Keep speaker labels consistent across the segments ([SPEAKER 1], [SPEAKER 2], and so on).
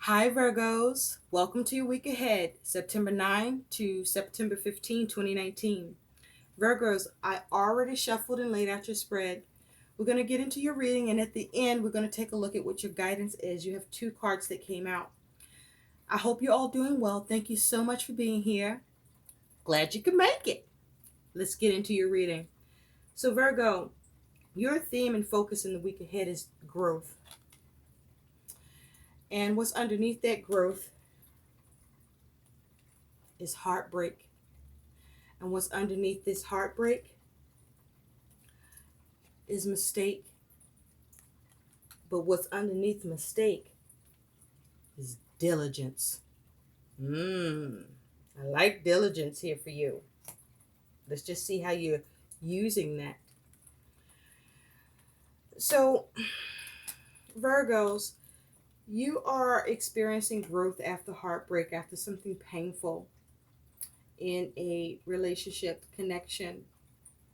[SPEAKER 1] Hi, Virgos. Welcome to your week ahead, September 9 to September 15, 2019. Virgos, I already shuffled and laid out your spread. We're going to get into your reading, and at the end, we're going to take a look at what your guidance is. You have two cards that came out. I hope you're all doing well. Thank you so much for being here. Glad you could make it. Let's get into your reading. So, Virgo, your theme and focus in the week ahead is growth. And what's underneath that growth is heartbreak. And what's underneath this heartbreak is mistake. But what's underneath mistake is diligence. I like diligence here for you. Let's just see how you're using that. So, Virgos, you are experiencing growth after heartbreak, after something painful in a relationship, connection,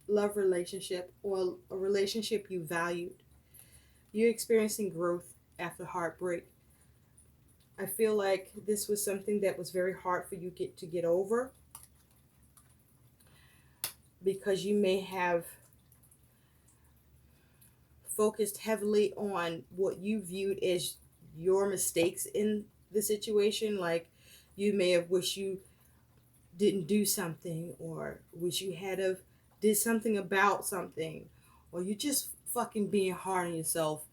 [SPEAKER 1] love relationship, or a relationship you valued. You're experiencing growth after heartbreak. I feel like this was something that was very hard for you to get over, because you may have focused heavily on what you viewed as your mistakes in the situation. Like, you may have wished you didn't do something, or wish you had have did something about something, or you just fucking being hard on yourself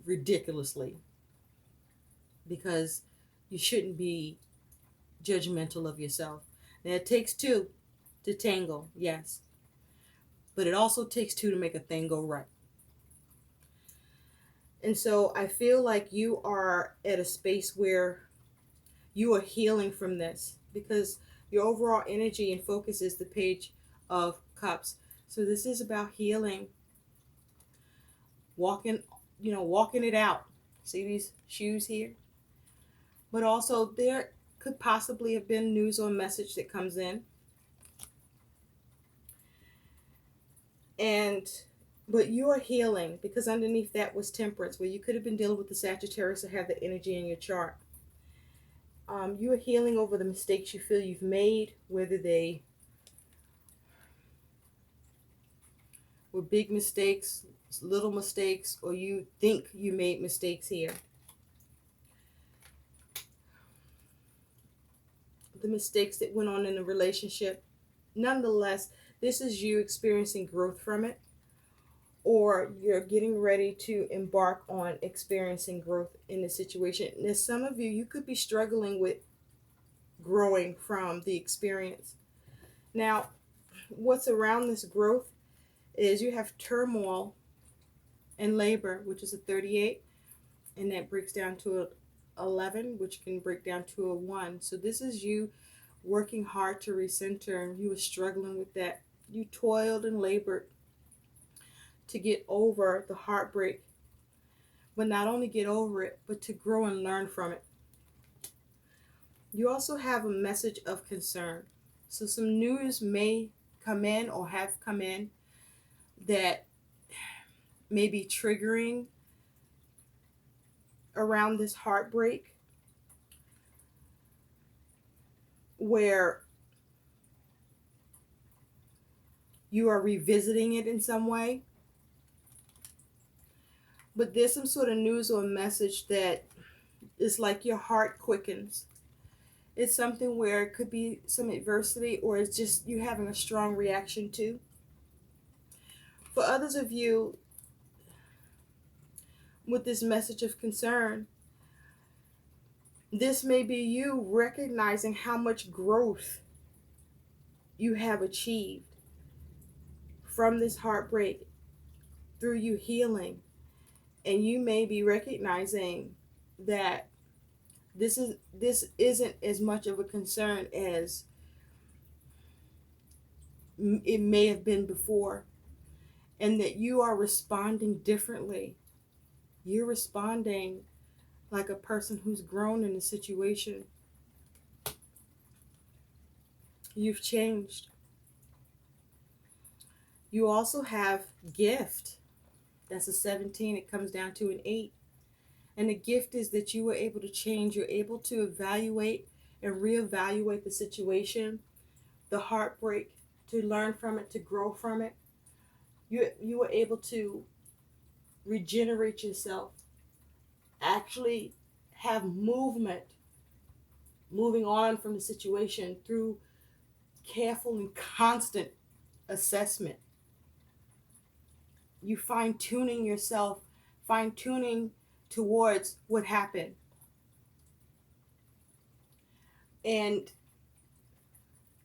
[SPEAKER 1] ridiculously, because you shouldn't be judgmental of yourself. Now, it takes two to tangle, yes, but it also takes two to make a thing go right. And so I feel like you are at a space where you are healing from this, because your overall energy and focus is the Page of Cups. So this is about healing, walking, walking it out. See these shoes here? But also, there could possibly have been news or message that comes in. But you are healing, because underneath that was Temperance, where you could have been dealing with the Sagittarius or have the energy in your chart. You are healing over the mistakes you feel you've made, whether they were big mistakes, little mistakes, or you think you made mistakes here. The mistakes that went on in the relationship. Nonetheless, this is you experiencing growth from it, or you're getting ready to embark on experiencing growth in the situation. Now, some of you could be struggling with growing from the experience. Now, what's around this growth is you have turmoil and labor, which is a 38, and that breaks down to a 11, which can break down to a 1. So this is you working hard to recenter, and you were struggling with that. You toiled and labored to get over the heartbreak, but not only get over it, but to grow and learn from it. You also have a message of concern. So some news may come in or have come in that may be triggering around this heartbreak, where you are revisiting it in some way. But there's some sort of news or message that is like your heart quickens. It's something where it could be some adversity, or it's just you having a strong reaction to. For others of you, with this message of concern, this may be you recognizing how much growth you have achieved from this heartbreak through you healing. And you may be recognizing that this isn't as much of a concern as it may have been before, and that you are responding differently. You're responding like a person who's grown in a situation. You've changed. You also have gift. That's a 17. It comes down to an 8. And the gift is that you were able to change. You're able to evaluate and reevaluate the situation, the heartbreak, to learn from it, to grow from it. You were able to regenerate yourself, actually have movement, moving on from the situation through careful and constant assessment. You fine tuning yourself, fine tuning towards what happened. And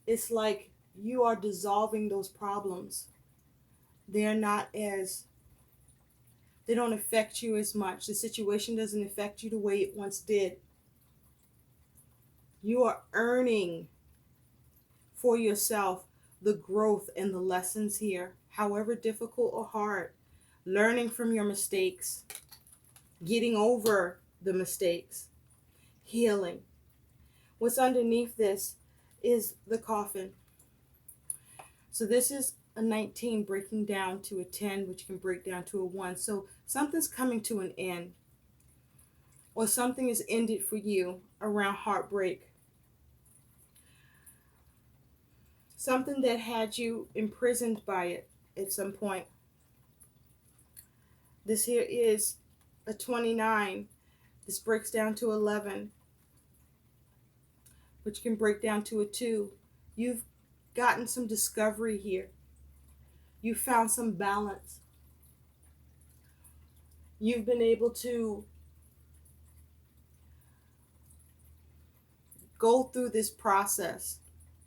[SPEAKER 1] it's like you are dissolving those problems. They're not as, they don't affect you as much. The situation doesn't affect you the way it once did. You are earning for yourself the growth and the lessons here, however difficult or hard. Learning from your mistakes, getting over the mistakes, healing. What's underneath this is the coffin. So this is a 19 breaking down to a 10, which can break down to a 1. So something's coming to an end, or something is ended for you around heartbreak. Something that had you imprisoned by it at some point. This here is a 29. This breaks down to 11, which can break down to a 2. You've gotten some discovery here. You found some balance. You've been able to go through this process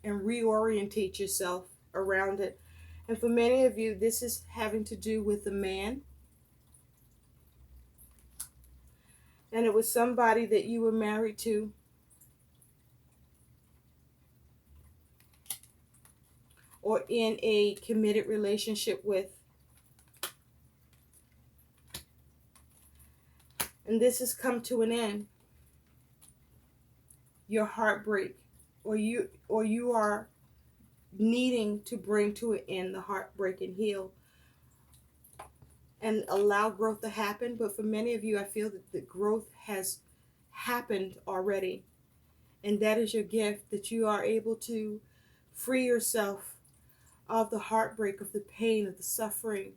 [SPEAKER 1] and reorientate yourself around it. And for many of you, this is having to do with a man. And it was somebody that you were married to. Or in a committed relationship with. And this has come to an end. Your heartbreak, or you are needing to bring to an end the heartbreak and heal and allow growth to happen. But for many of you, I feel that the growth has happened already, and that is your gift, that you are able to free yourself of the heartbreak, of the pain, of the suffering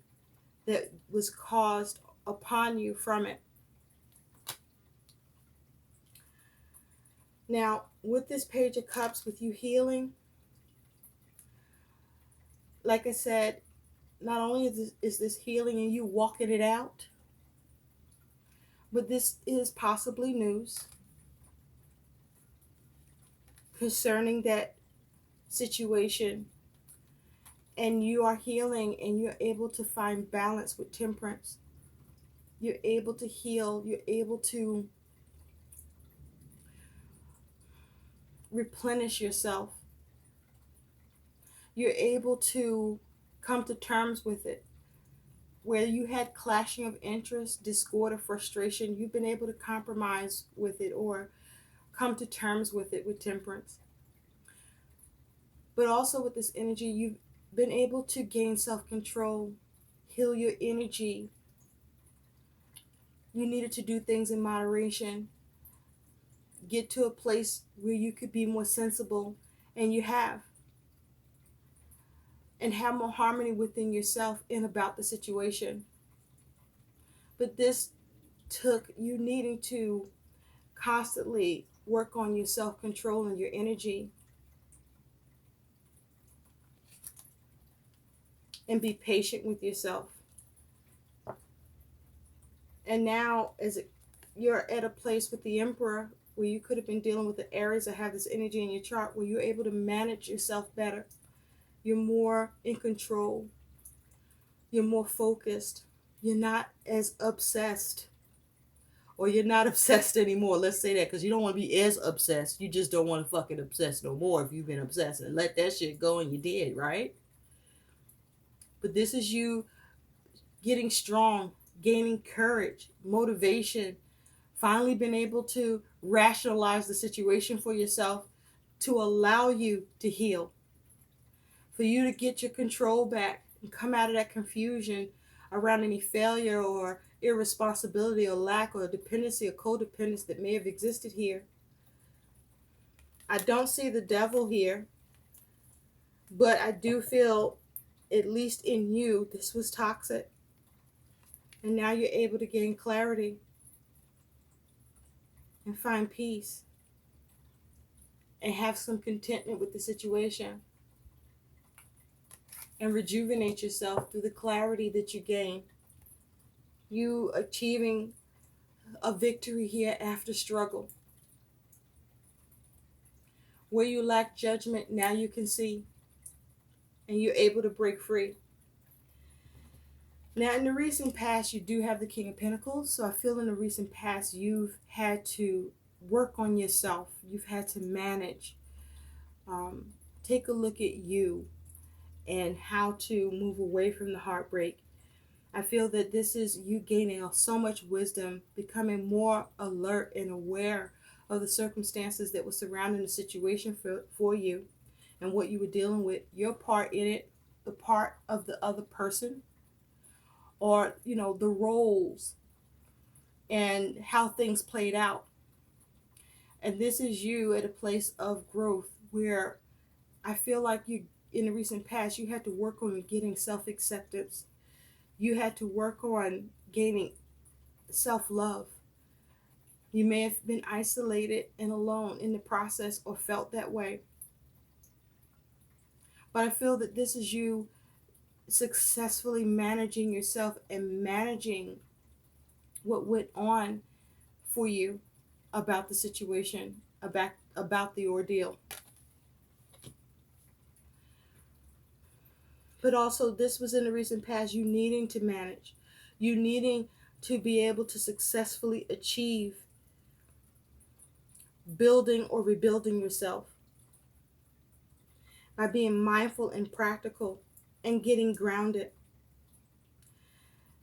[SPEAKER 1] that was caused upon you from it. Now, with this Page of Cups, with you healing, like I said, not only is this healing and you walking it out, but this is possibly news concerning that situation. And you are healing, and you're able to find balance with temperance. You're able to heal. You're able to replenish yourself. You're able to come to terms with it. Where you had clashing of interest, discord, or frustration, you've been able to compromise with it or come to terms with it with temperance. But also with this energy, you've been able to gain self-control, heal your energy. You needed to do things in moderation, get to a place where you could be more sensible, and you have. And have more harmony within yourself and about the situation. But this took you needing to constantly work on your self-control and your energy. And be patient with yourself. And now, you're at a place with the Emperor where you could have been dealing with the Aries that have this energy in your chart, where you're able to manage yourself better. You're more in control. You're more focused. You're not as obsessed. Or you're not obsessed anymore. Let's say that, because you don't want to be as obsessed. You just don't want to fucking obsess no more if you've been obsessed. And let that shit go, and you did, right? But this is you getting strong, gaining courage, motivation, finally been able to rationalize the situation for yourself to allow you to heal. For you to get your control back and come out of that confusion around any failure or irresponsibility or lack or dependency or codependence that may have existed here. I don't see the devil here, but I do feel, at least in you, this was toxic. And now you're able to gain clarity and find peace and have some contentment with the situation and rejuvenate yourself through the clarity that you gain. You achieving a victory here after struggle. Where you lack judgment, now you can see, and you're able to break free. Now, in the recent past, you do have the King of Pentacles, so I feel in the recent past you've had to work on yourself. You've had to manage. Take a look at you and how to move away from the heartbreak. I feel that this is you gaining so much wisdom, becoming more alert and aware of the circumstances that were surrounding the situation for you and what you were dealing with, your part in it, the part of the other person, or, the roles and how things played out. And this is you at a place of growth where I feel like you, in the recent past, you had to work on getting self-acceptance. You had to work on gaining self-love. You may have been isolated and alone in the process or felt that way. But I feel that this is you successfully managing yourself and managing what went on for you about the situation, about the ordeal. But also, this was in the recent past, you needing to manage, you needing to be able to successfully achieve building or rebuilding yourself by being mindful and practical and getting grounded.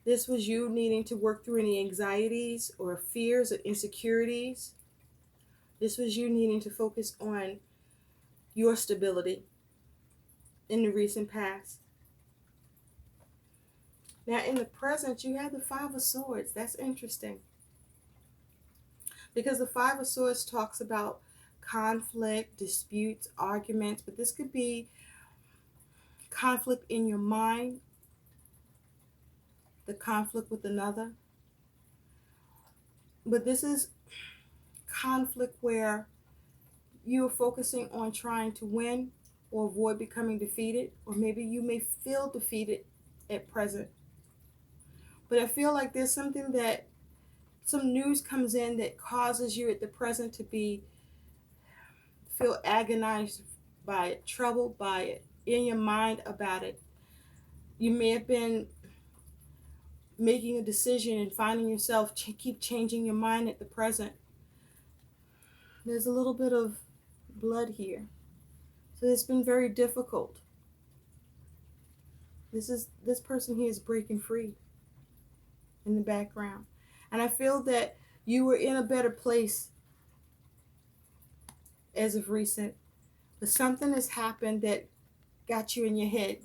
[SPEAKER 1] This was you needing to work through any anxieties or fears or insecurities. This was you needing to focus on your stability in the recent past. Now, in the present, you have the Five of Swords. That's interesting. Because the Five of Swords talks about conflict, disputes, arguments, but this could be conflict in your mind, the conflict with another. But this is conflict where you are focusing on trying to win or avoid becoming defeated, or maybe you may feel defeated at present. But I feel like there's something that some news comes in that causes you at the present to feel agonized by it, troubled by it, in your mind about it. You may have been making a decision and finding yourself keep changing your mind at the present. There's a little bit of blood here. So it's been very difficult. This person here is breaking free in the background. And I feel that you were in a better place as of recent. But something has happened that got you in your head,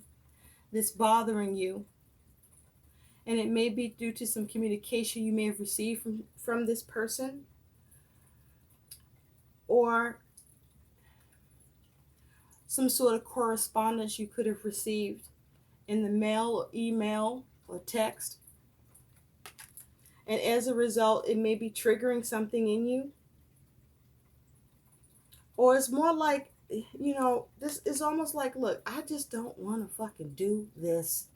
[SPEAKER 1] that's bothering you. And it may be due to some communication you may have received from this person, or some sort of correspondence you could have received in the mail or email or text. And as a result, it may be triggering something in you. Or it's more like, this is almost like, look, I just don't want to fucking do this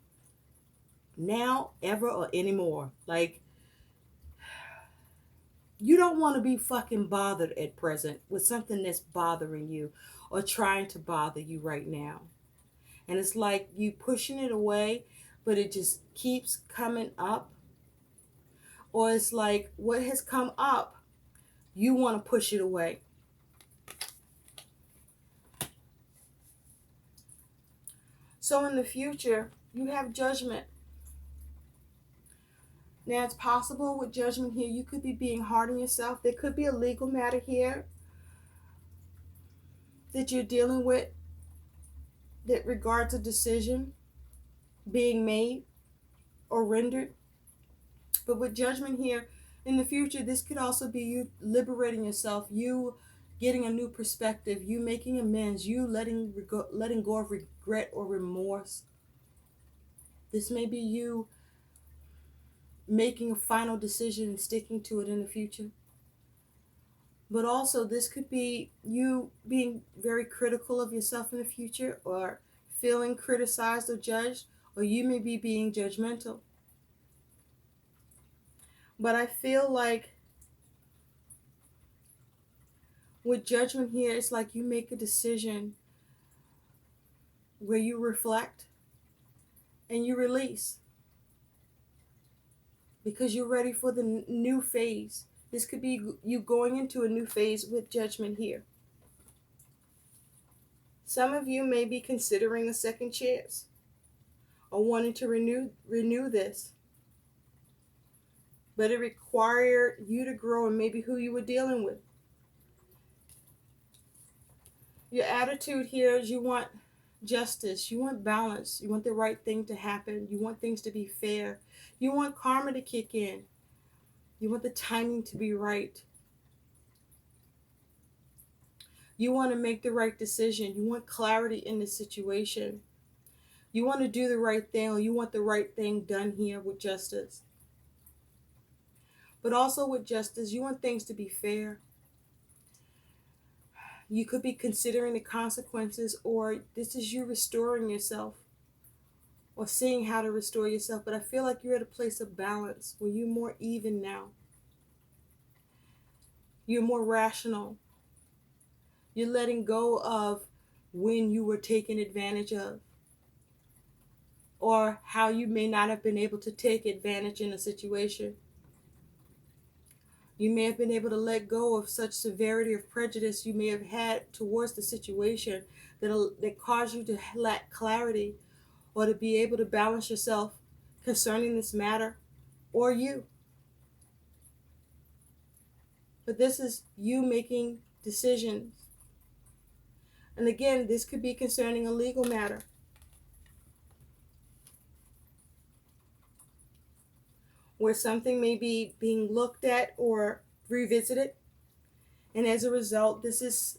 [SPEAKER 1] now, ever, or anymore. Like, you don't want to be fucking bothered at present with something that's bothering you or trying to bother you right now. And it's like you pushing it away, but it just keeps coming up. Or it's like what has come up, you want to push it away. So in the future, you have judgment. Now, it's possible with judgment here, you could be being hard on yourself. There could be a legal matter here that you're dealing with that regards a decision being made or rendered. But with Judgment here, in the future, this could also be you liberating yourself, you getting a new perspective, you making amends, you letting go of regret or remorse. This may be you making a final decision and sticking to it in the future. But also, this could be you being very critical of yourself in the future, or feeling criticized or judged, or you may be being judgmental. But I feel like with Judgment here, it's like you make a decision where you reflect and you release because you're ready for the new phase. This could be you going into a new phase with Judgment here. Some of you may be considering a second chance or wanting to renew this. But it required you to grow and maybe who you were dealing with. Your attitude here is you want justice, you want balance, you want the right thing to happen, you want things to be fair, you want karma to kick in, you want the timing to be right. You want to make the right decision, you want clarity in the situation. You want to do the right thing, or you want the right thing done here with justice. But also with justice, you want things to be fair. You could be considering the consequences, or this is you restoring yourself or seeing how to restore yourself. But I feel like you're at a place of balance where you're more even now. You're more rational. You're letting go of when you were taken advantage of, or how you may not have been able to take advantage in a situation. You may have been able to let go of such severity of prejudice you may have had towards the situation that caused you to lack clarity or to be able to balance yourself concerning this matter or you. But this is you making decisions. And again, this could be concerning a legal matter. Where something may be being looked at or revisited. And as a result, this is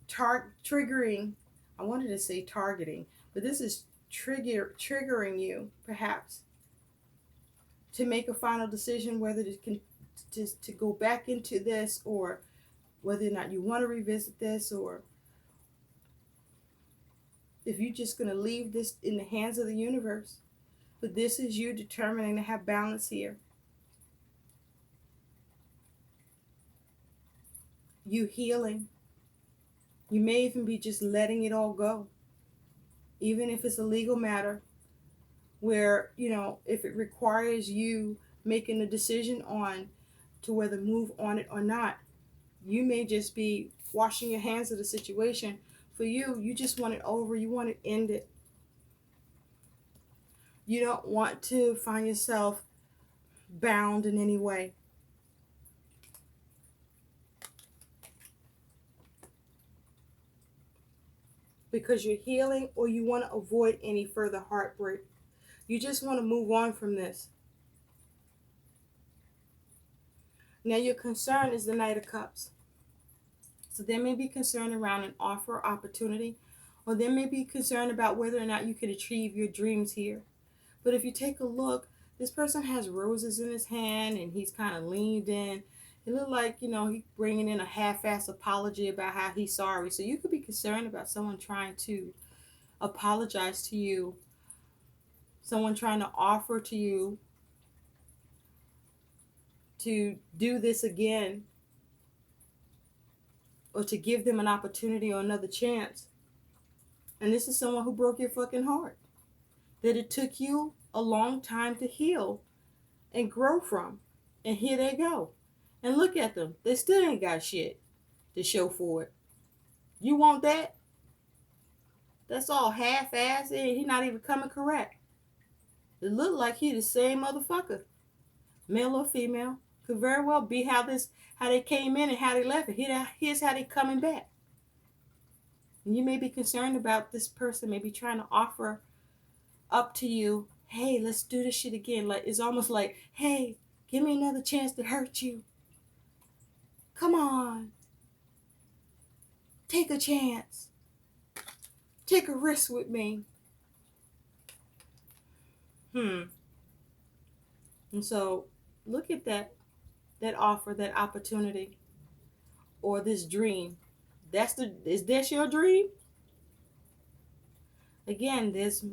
[SPEAKER 1] triggering, I wanted to say targeting, but this is triggering you, perhaps, to make a final decision whether to go back into this, or whether or not you want to revisit this, or if you're just going to leave this in the hands of the universe. But this is you determining to have balance here. You healing. You may even be just letting it all go. Even if it's a legal matter where, if it requires you making a decision on to whether move on it or not, you may just be washing your hands of the situation. For you just want it over. You want to end it. You don't want to find yourself bound in any way. Because you're healing, or you want to avoid any further heartbreak. You just want to move on from this. Now your concern is the Knight of Cups. So there may be concern around an offer or opportunity, or there may be concern about whether or not you can achieve your dreams here. But if you take a look, this person has roses in his hand and he's kind of leaned in. It looked like, he's bringing in a half-assed apology about how he's sorry. So you could be concerned about someone trying to apologize to you, someone trying to offer to you to do this again, or to give them an opportunity or another chance. And this is someone who broke your fucking heart, that it took you a long time to heal and grow from. And here they go. And look at them. They still ain't got shit to show for it. You want that? That's all half-assed, and he not even coming correct. It look like he the same motherfucker. Male or female. Could very well be how they came in and how they left it. Here's how they coming back. And you may be concerned about this person maybe trying to offer up to you, hey, let's do this shit again. Like, it's almost like, hey, Give me another chance to hurt you. Come on. Take a chance. Take a risk with me. And so look at that offer, that opportunity, or this dream. Is this your dream? Again, there's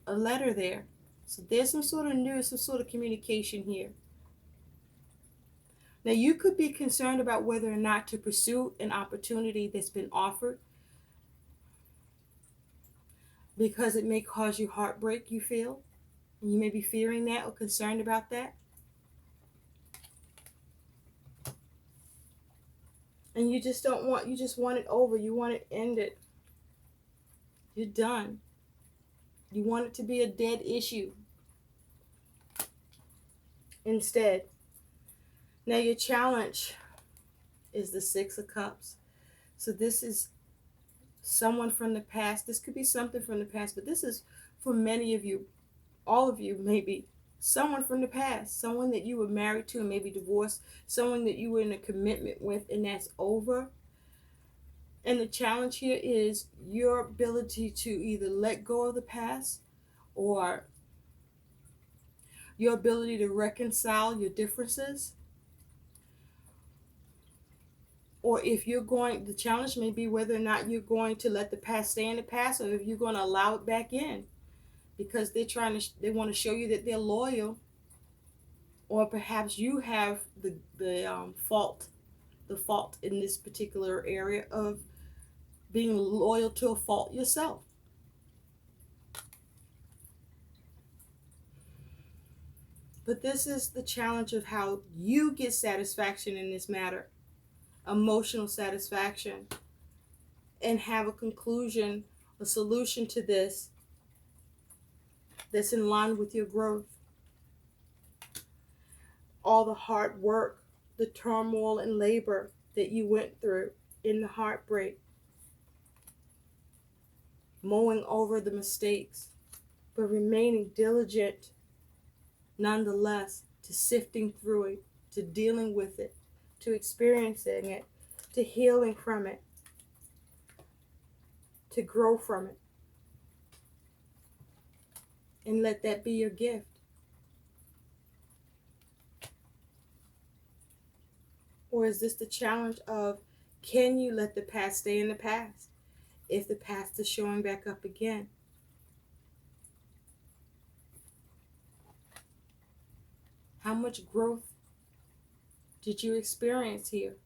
[SPEAKER 1] a letter there. So there's some sort of news, some sort of communication here. Now you could be concerned about whether or not to pursue an opportunity that's been offered because it may cause you heartbreak, you feel. And you may be fearing that or concerned about that. And you just want it over. You want it ended. You're done. You want it to be a dead issue. Instead, now your challenge is the Six of Cups. So this is someone from the past. This could be something from the past, but this is for many of you, all of you maybe, someone from the past, someone that you were married to and maybe divorced, someone that you were in a commitment with and that's over. And the challenge here is your ability to either let go of the past or your ability to reconcile your differences. Or if you're going, the challenge may be whether or not you're going to let the past stay in the past or if you're going to allow it back in. Because they want to show you that they're loyal. Or perhaps you have the fault in this particular area of being loyal to a fault yourself. But this is the challenge of how you get satisfaction in this matter, emotional satisfaction, and have a conclusion, a solution to this that's in line with your growth. All the hard work, the turmoil and labor that you went through in the heartbreak, mowing over the mistakes, but remaining diligent nonetheless to sifting through it, to dealing with it, to experiencing it, to healing from it, to grow from it. And let that be your gift. Or is this the challenge of, can you let the past stay in the past if the past is showing back up again? How much growth did you experience here?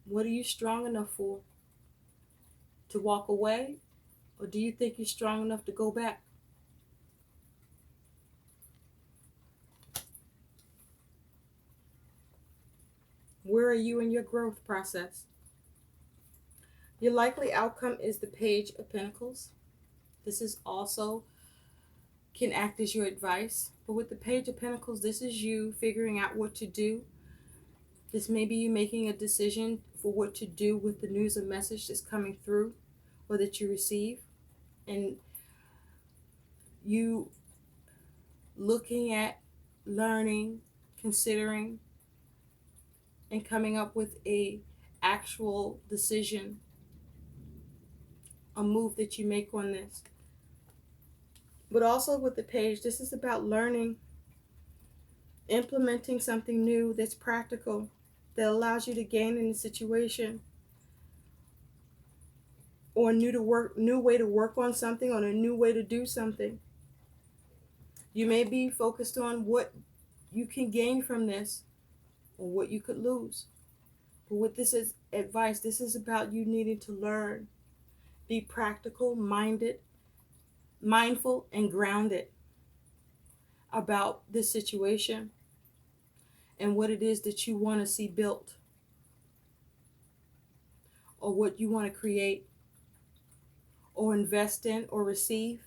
[SPEAKER 1] What are you strong enough for? To walk away? Or do you think you're strong enough to go back? Where are you in your growth process? Your likely outcome is the Page of Pentacles. This is also can act as your advice. But with the Page of Pentacles, this is you figuring out what to do. This may be you making a decision for what to do with the news or message that's coming through or that you receive. And you looking at, learning, considering, and coming up with a actual decision, a move that you make on this. But also with the Page, this is about learning, implementing something new that's practical, that allows you to gain in the situation, or a new way to work on something, or a new way to do something. You may be focused on what you can gain from this, or what you could lose. But with this is advice, this is about you needing to learn, be practical, mindful, and grounded about this situation and what it is that you want to see built, or what you want to create, or invest in, or receive.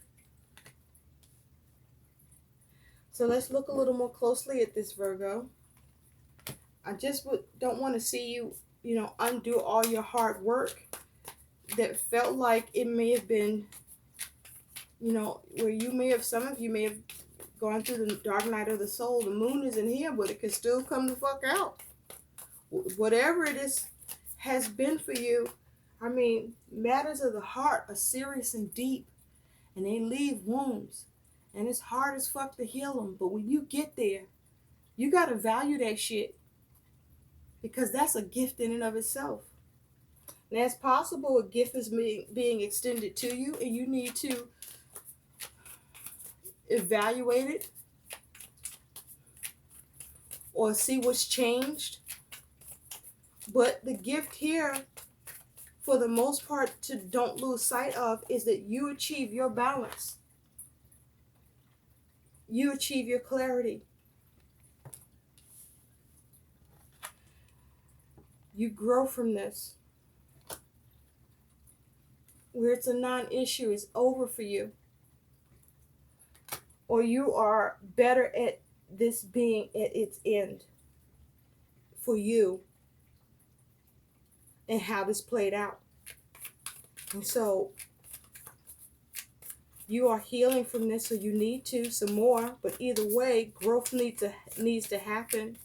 [SPEAKER 1] So let's look a little more closely at this, Virgo. I just don't want to see you, undo all your hard work that felt like it may have been, where some of you may have gone through the dark night of the soul. The moon isn't here, but it can still come the fuck out. Whatever it is has been for you. I mean, matters of the heart are serious and deep, and they leave wounds. And it's hard as fuck to heal them. But when you get there, you got to value that shit, because that's a gift in and of itself. Now, it's possible a gift is being extended to you, and you need to evaluate it or see what's changed. But the gift here, for the most part, to don't lose sight of, is that you achieve your balance. You achieve your clarity. You grow from this. Where it's a non-issue, it's over for you. Or you are better at this being at its end for you and how this played out. And so you are healing from this, so you need to some more. But either way, growth needs to happen.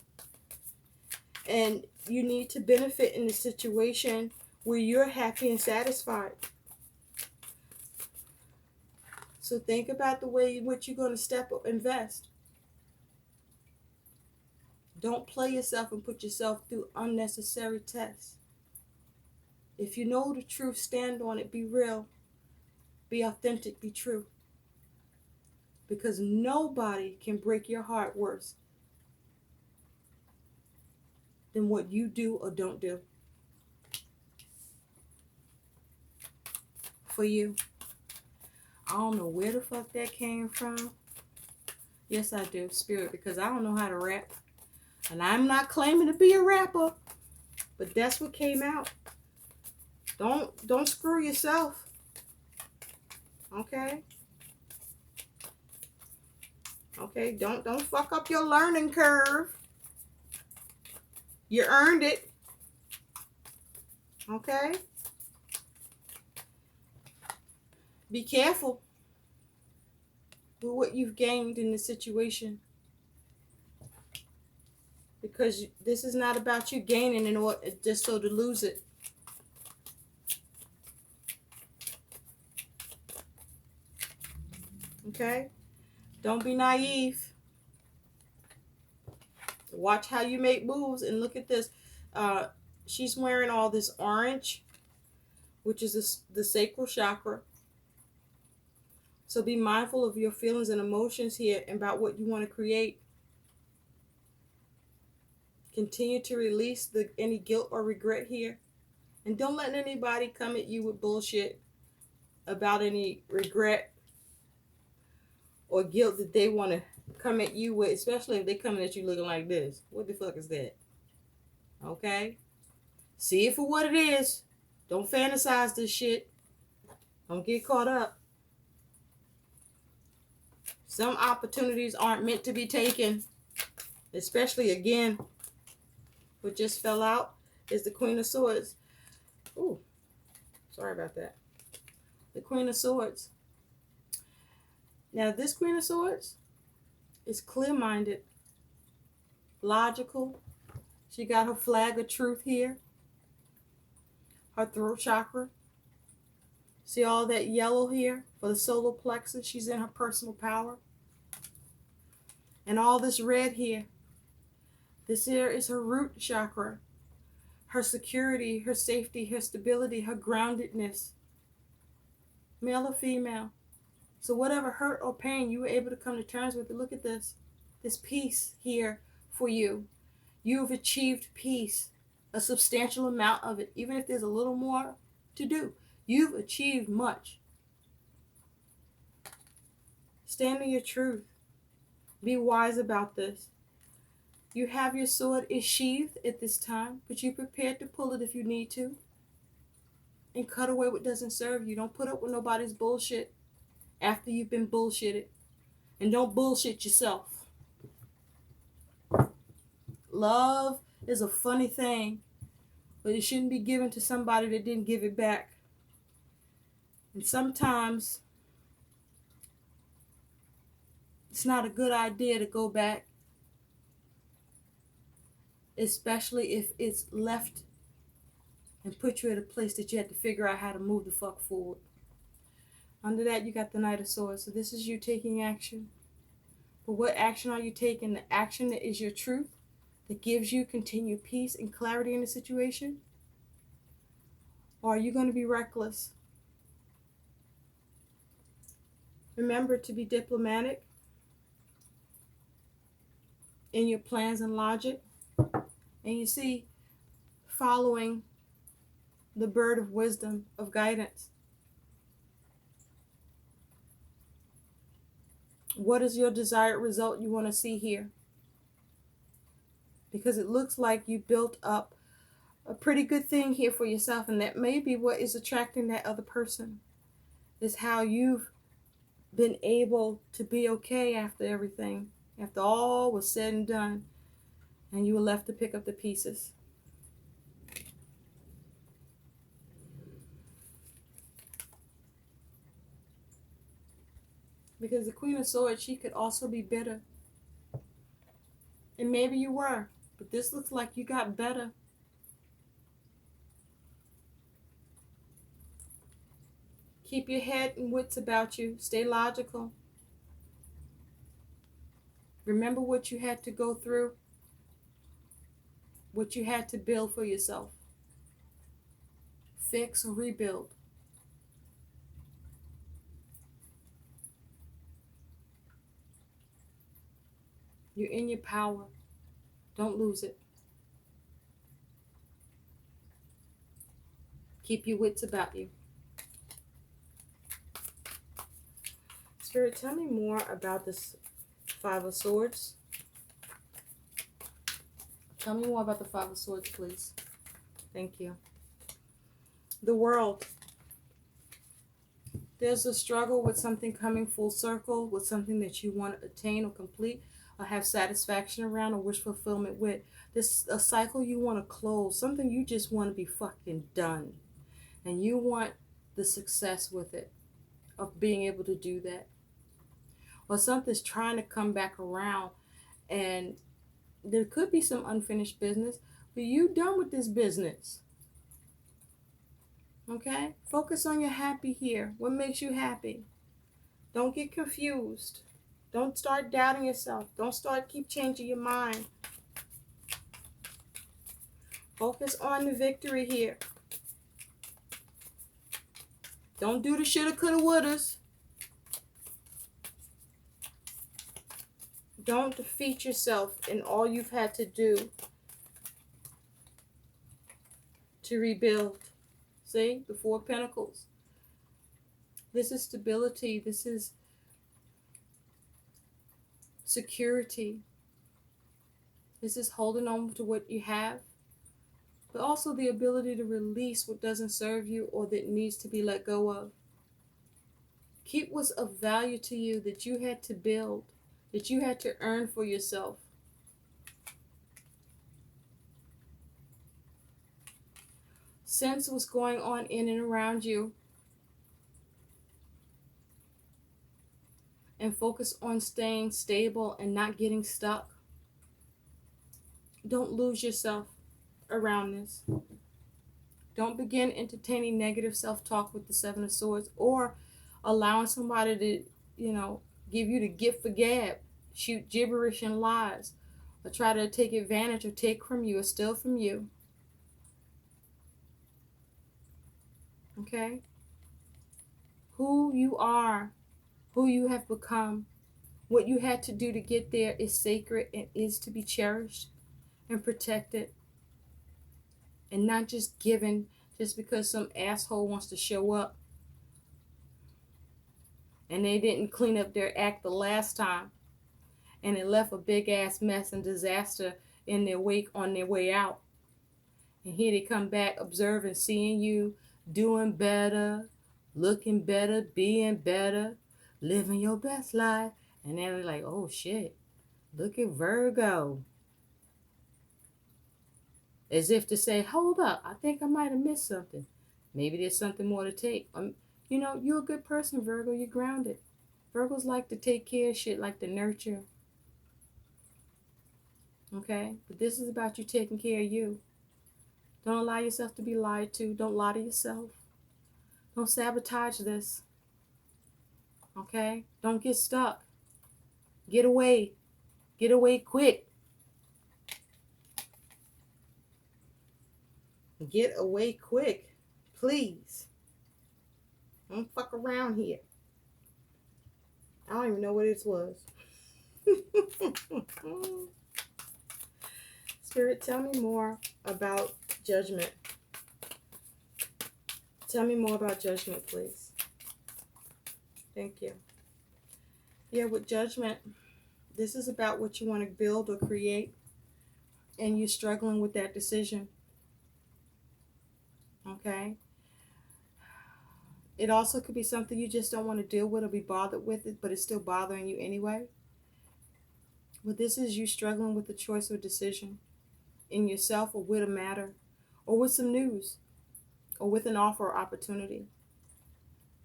[SPEAKER 1] And you need to benefit in a situation where you're happy and satisfied. So think about the way in which you're going to step up, invest. Don't play yourself and put yourself through unnecessary tests. If you know the truth, stand on it. Be real. Be authentic. Be true. Because nobody can break your heart worse than what you do or don't do for you. I don't know where the fuck that came from. Yes, I do, Spirit, because I don't know how to rap. And I'm not claiming to be a rapper, but that's what came out. Don't screw yourself. Okay? Okay, don't fuck up your learning curve. You earned it. Okay? Be careful with what you've gained in this situation. Because this is not about you gaining in order just so to lose it. Okay? Don't be naive. Watch how you make moves, and look at this. She's wearing all this orange, which is the sacral chakra. So be mindful of your feelings and emotions here about what you want to create. Continue to release any guilt or regret here. And don't let anybody come at you with bullshit about any regret or guilt that they want to come at you with, especially if they're coming at you looking like this. What the fuck is that? Okay? See it for what it is. Don't fantasize this shit. Don't get caught up. Some opportunities aren't meant to be taken. Especially, again, what just fell out is the Queen of Swords. Ooh, sorry about that. The Queen of Swords. Now, this Queen of Swords is clear-minded, logical. She got her flag of truth here. Her throat chakra. See all that yellow here for the solar plexus? She's in her personal power. And all this red here. This here is her root chakra. Her security, her safety, her stability, her groundedness. Male or female. So whatever hurt or pain you were able to come to terms with, look at this. This peace here for you. You've achieved peace. A substantial amount of it. Even if there's a little more to do. You've achieved much. Stand in your truth. Be wise about this. You have your sword is sheathed at this time, but you're prepared to pull it if you need to. And cut away what doesn't serve you. Don't put up with nobody's bullshit after you've been bullshitted. And don't bullshit yourself. Love is a funny thing, but it shouldn't be given to somebody that didn't give it back. And sometimes It's not a good idea to go back, especially if it's left and put you at a place that you had to figure out how to move the fuck forward. Under that, you got the Knight of Swords. So this is you taking action. But what action are you taking? The action that is your truth, that gives you continued peace and clarity in the situation? Or are you going to be reckless? Remember to be diplomatic in your plans and logic. And you see, following the bird of wisdom, of guidance. What is your desired result you want to see here? Because it looks like you built up a pretty good thing here for yourself, and that may be what is attracting that other person, is how you've been able to be okay after everything, after all was said and done, and you were left to pick up the pieces. Because the Queen of Swords, she could also be bitter. And maybe you were, but this looks like you got better. Keep your head and wits about you. Stay logical. Remember what you had to go through, what you had to build for yourself. Fix or rebuild. You're in your power. Don't lose it. Keep your wits about you. Spirit, tell me more about this Five of Swords. Tell me more about the Five of Swords, please. Thank you. The World. There's a struggle with something coming full circle, with something that you want to attain or complete, or have satisfaction around, or wish fulfillment with. This a cycle you want to close, something you just want to be fucking done. And you want the success with it, of being able to do that. Or something's trying to come back around, and there could be some unfinished business, but you done with this business. Okay? Focus on your happy here. What makes you happy? Don't get confused. Don't start doubting yourself. Don't keep changing your mind. Focus on the victory here. Don't do the shoulda, coulda, wouldas. Don't defeat yourself in all you've had to do to rebuild. See? The Four of Pentacles. This is stability. This is security. This is holding on to what you have. But also the ability to release what doesn't serve you or that needs to be let go of. Keep what's of value to you that you had to build, that you had to earn for yourself. Sense what's going on in and around you. And focus on staying stable and not getting stuck. Don't lose yourself around this. Don't begin entertaining negative self-talk with the Seven of Swords, or allowing somebody to, give you the gift for gab, shoot gibberish and lies, or try to take advantage or take from you or steal from you. Okay? Who you are, who you have become, what you had to do to get there is sacred and is to be cherished and protected, and not just given just because some asshole wants to show up and they didn't clean up their act the last time and it left a big ass mess and disaster in their wake on their way out. And here they come back observing, seeing you doing better, looking better, being better, living your best life, and they're like, oh shit, look at Virgo. As if to say, hold up, I think I might have missed something. Maybe there's something more to take. You're a good person, Virgo. You're grounded. Virgos like to take care of shit, like to nurture. Okay? But this is about you taking care of you. Don't allow yourself to be lied to. Don't lie to yourself. Don't sabotage this. Okay? Don't get stuck. Get away. Get away quick. Get away quick. Please. Don't fuck around here. I don't even know what this was. Spirit, tell me more about judgment. Tell me more about judgment, please. Thank you. Yeah, with judgment, this is about what you want to build or create, and you're struggling with that decision. Okay? It also could be something you just don't want to deal with or be bothered with it, but it's still bothering you anyway. But this is you struggling with a choice or decision in yourself, or with a matter, or with some news, or with an offer or opportunity,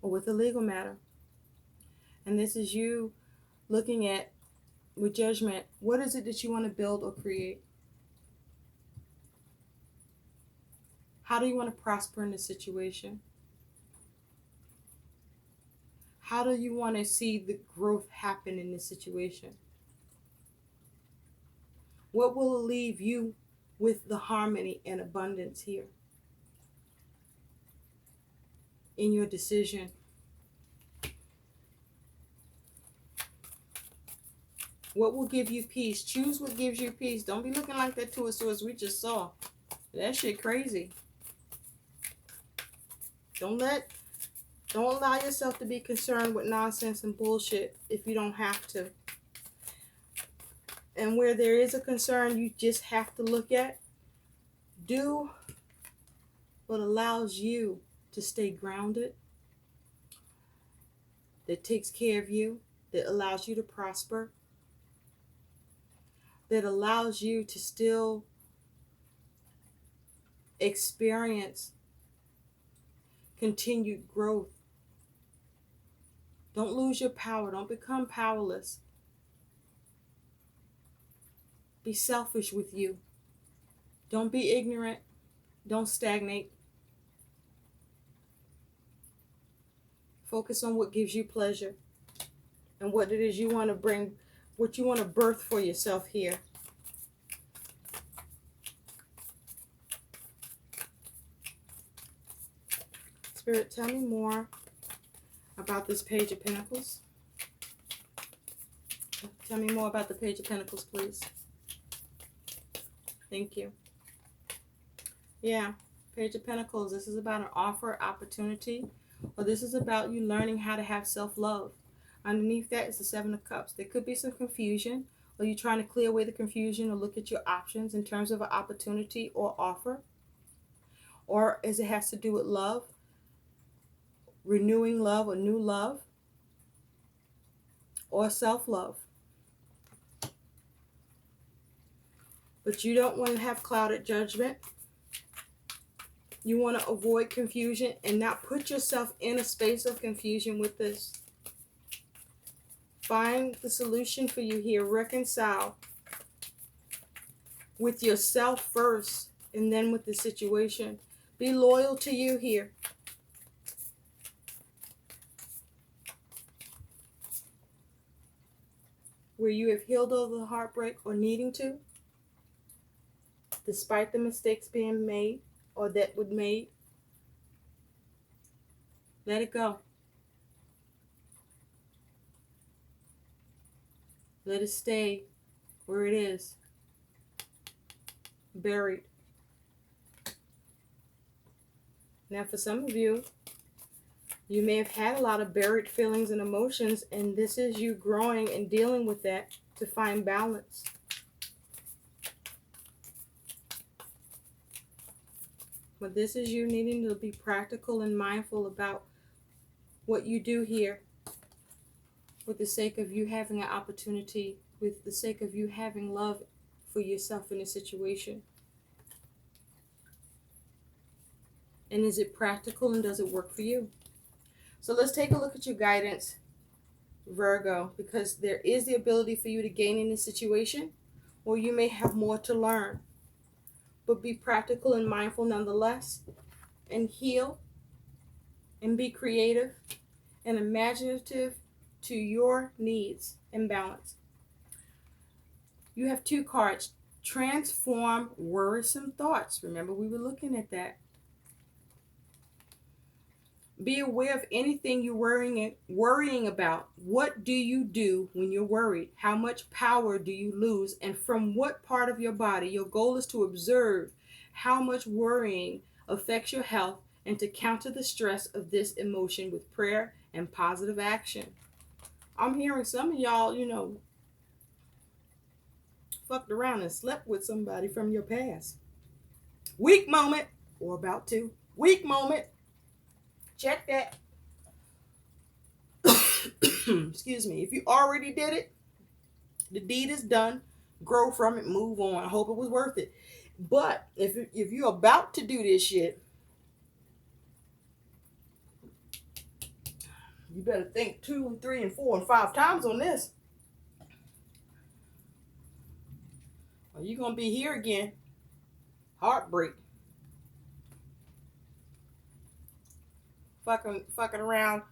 [SPEAKER 1] or with a legal matter. And this is you looking at, with judgment, what is it that you want to build or create? How do you want to prosper in this situation? How do you want to see the growth happen in this situation? What will leave you with the harmony and abundance here in your decision? What will give you peace? Choose what gives you peace. Don't be looking like that Two of Swords we just saw. That shit crazy. Don't allow yourself to be concerned with nonsense and bullshit if you don't have to. And where there is a concern you just have to look at, do what allows you to stay grounded, that takes care of you, that allows you to prosper, that allows you to still experience continued growth. Don't lose your power. Don't become powerless. Be selfish with you. Don't be ignorant. Don't stagnate. Focus on what gives you pleasure and what it is you want to bring, what you want to birth for yourself here. Spirit, tell me more about this Page of Pentacles. Tell me more about the Page of Pentacles, please. Thank you. Yeah, Page of Pentacles. This is about an offer, opportunity, or this is about you learning how to have self-love. Underneath that is the Seven of Cups. There could be some confusion, or you're trying to clear away the confusion or look at your options in terms of an opportunity or offer. Or as it has to do with love, renewing love or new love, or self-love. But you don't want to have clouded judgment. You want to avoid confusion and not put yourself in a space of confusion with this. Find the solution for you here. Reconcile with yourself first and then with the situation. Be loyal to you here. Where you have healed over the heartbreak or needing to, despite the mistakes being made or that were made, let it go. Let it stay where it is, buried. Now for some of you, you may have had a lot of buried feelings and emotions, and this is you growing and dealing with that to find balance. But this is you needing to be practical and mindful about what you do here with the sake of you having an opportunity, with the sake of you having love for yourself in a situation. And is it practical and does it work for you? So let's take a look at your guidance Virgo, because there is the ability for you to gain in this situation, or you may have more to learn. But be practical and mindful nonetheless, and heal, and be creative and imaginative to your needs and balance. You have two cards. Transform worrisome thoughts. Remember, we were looking at that. Be aware of anything you're worrying about. What do you do when you're worried? How much power do you lose? And from what part of your body? Your goal is to observe how much worrying affects your health and to counter the stress of this emotion with prayer and positive action. I'm hearing some of y'all, fucked around and slept with somebody from your past. Weak moment, or about to. Weak moment. Check that. Excuse me. If you already did it, the deed is done. Grow from it. Move on. I hope it was worth it. But if you're about to do this shit, you better think 2 and 3 and 4 and 5 times on this. Or you're gonna be here again. Heartbreak. Fucking around,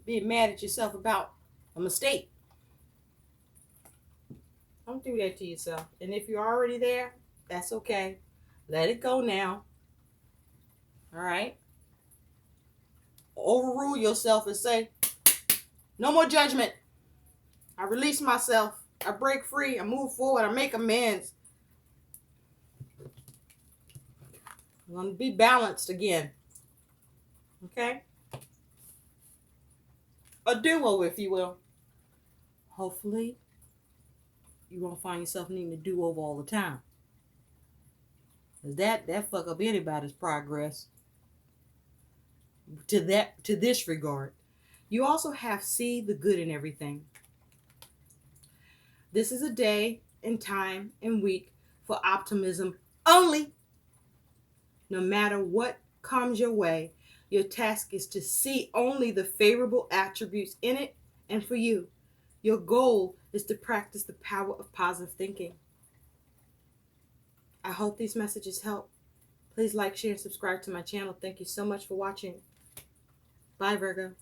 [SPEAKER 1] being mad at yourself about a mistake. Don't do that to yourself. And if you're already there, that's okay. Let it go now. All right? Overrule yourself and say, no more judgment. I release myself. I break free. I move forward. I make amends. I'm going to be balanced again. Okay? A do-over, if you will. Hopefully, you won't find yourself needing to do-over all the time. Because that fuck up anybody's progress. To this regard. You also have see the good in everything. This is a day and time and week for optimism only. No matter what comes your way, your task is to see only the favorable attributes in it and for you. Your goal is to practice the power of positive thinking. I hope these messages help. Please like, share, and subscribe to my channel. Thank you so much for watching. Bye, Virgo.